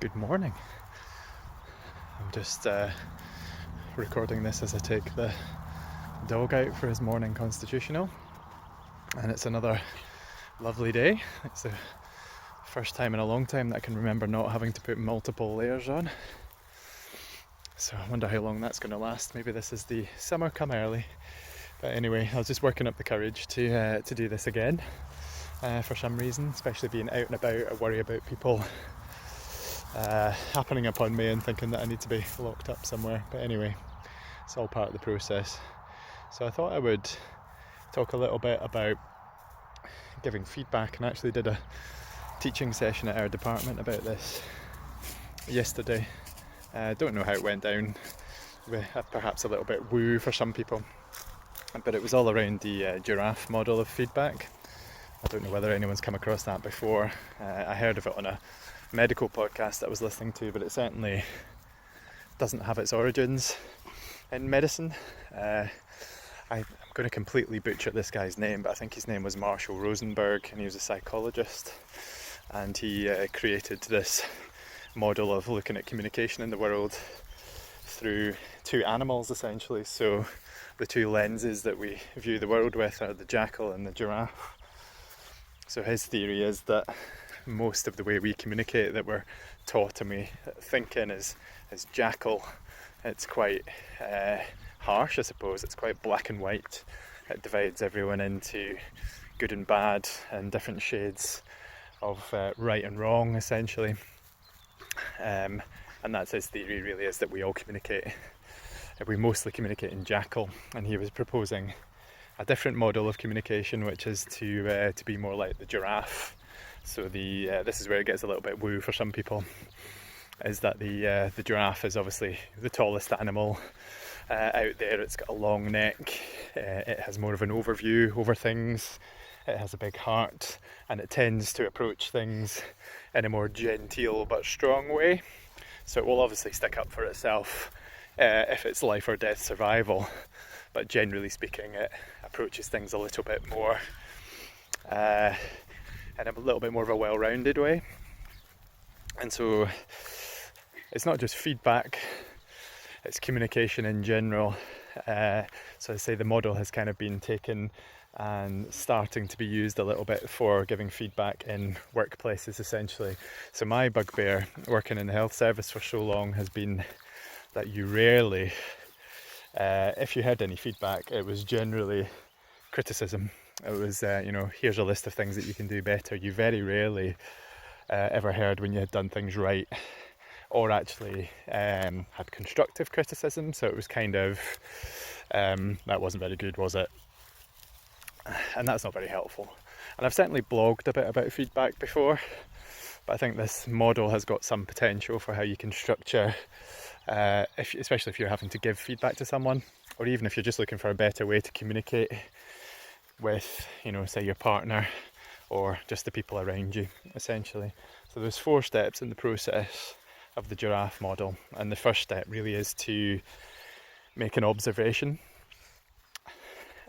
Good morning. I'm just recording this as I take the dog out for his morning constitutional, and it's another lovely day. It's the first time in a long time that I can remember not having to put multiple layers on, so I wonder how long that's going to last. Maybe this is the summer come early, but anyway, I was just working up the courage to do this again for some reason, especially being out and about. I worry about people happening upon me and thinking that I need to be locked up somewhere, but anyway, it's all part of the process. So I thought I would talk a little bit about giving feedback, and actually did a teaching session at our department about this yesterday. I don't know how it went down, perhaps a little bit woo for some people, but it was all around the Giraffe model of feedback. I don't know whether anyone's come across that before. I heard of it on a medical podcast that I was listening to, but it certainly doesn't have its origins in medicine. I'm going to completely butcher this guy's name, but I think his name was Marshall Rosenberg, and he was a psychologist, and he created this model of looking at communication in the world through two animals, essentially. So the two lenses that we view the world with are the jackal and the giraffe. So his theory is that most of the way we communicate, that we're taught and we think in, is jackal. It's quite harsh, I suppose. It's quite black and white. It divides everyone into good and bad and different shades of right and wrong, essentially. And that's his theory, really, is that we all communicate. We mostly communicate in jackal, and he was proposing a different model of communication, which is to be more like the giraffe. So this is where it gets a little bit woo for some people, is that the giraffe is obviously the tallest animal out there. It's got a long neck, it has more of an overview over things, it has a big heart, and it tends to approach things in a more genteel but strong way. So it will obviously stick up for itself if it's life or death survival, but generally speaking it approaches things a little bit more in a little bit more of a well-rounded way. And so it's not just feedback, it's communication in general. So I say the model has kind of been taken and starting to be used a little bit for giving feedback in workplaces, essentially. So my bugbear working in the health service for so long has been that you rarely, if you had any feedback, it was generally criticism. It was, here's a list of things that you can do better. You very rarely ever heard when you had done things right, or actually had constructive criticism. So it was kind of, that wasn't very good, was it? And that's not very helpful. And I've certainly blogged a bit about feedback before, but I think this model has got some potential for how you can structure, especially if you're having to give feedback to someone, or even if you're just looking for a better way to communicate with, say your partner or just the people around you, essentially. So there's 4 steps in the process of the giraffe model, and the first step really is to make an observation,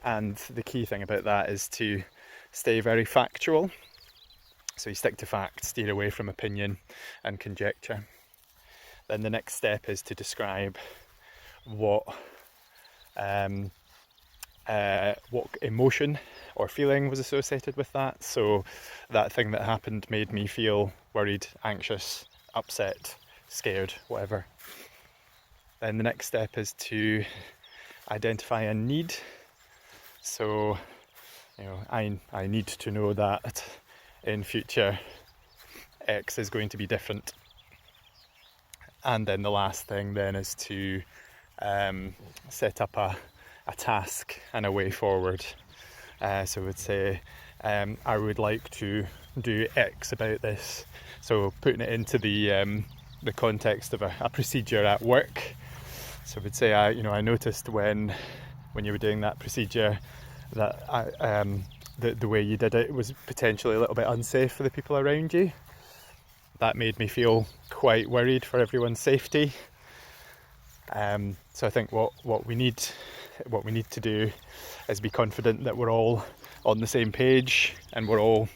and the key thing about that is to stay very factual. So you stick to fact, steer away from opinion and conjecture. Then the next step is to describe what emotion or feeling was associated with that. So that thing that happened made me feel worried, anxious, upset, scared, whatever. Then the next step is to identify a need. So, I need to know that in future X is going to be different. And then the last thing then is to set up a task and a way forward. So I would say, I would like to do X about this. So putting it into the context of a procedure at work. So I would say, I noticed when you were doing that procedure that the way you did it was potentially a little bit unsafe for the people around you. That made me feel quite worried for everyone's safety. So I think what we need to do is be confident that we're all on the same page and we're all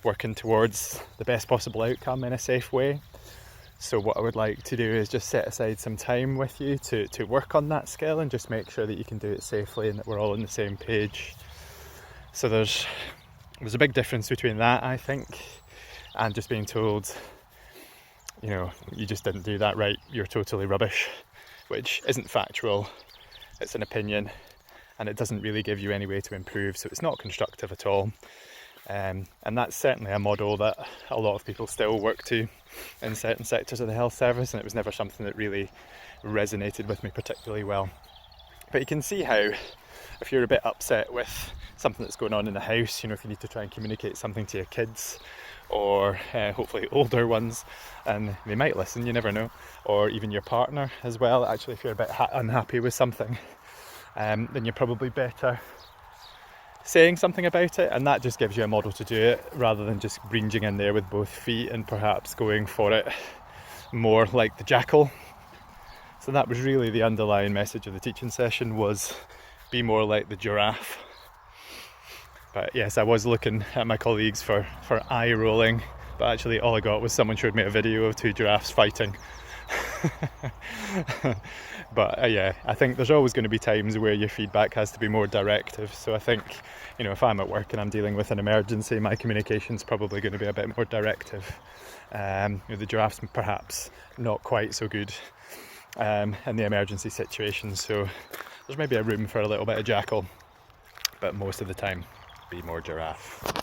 working towards the best possible outcome in a safe way. So what I would like to do is just set aside some time with you to work on that skill and just make sure that you can do it safely and that we're all on the same page. So there's a big difference between that, I think, and just being told, you know, you just didn't do that right, you're totally rubbish, which isn't factual, it's an opinion, and it doesn't really give you any way to improve, so it's not constructive at all. And that's certainly a model that a lot of people still work to in certain sectors of the health service, and it was never something that really resonated with me particularly well. But you can see how, if you're a bit upset with something that's going on in the house, you know, if you need to try and communicate something to your kids, or hopefully older ones, and they might listen, you never know, or even your partner as well, actually, if you're a bit unhappy with something, then you're probably better saying something about it, and that just gives you a model to do it, rather than just bringing in there with both feet and perhaps going for it more like the jackal. So that was really the underlying message of the teaching session, was be more like the giraffe. But yes, I was looking at my colleagues for eye rolling, but actually all I got was someone showed me a video of two giraffes fighting. But yeah, I think there's always going to be times where your feedback has to be more directive. So I think, you know, if I'm at work and I'm dealing with an emergency, my communication's probably going to be a bit more directive. You know, the giraffes perhaps not quite so good in the emergency situation. So there's maybe a room for a little bit of jackal, but most of the time, be more giraffe.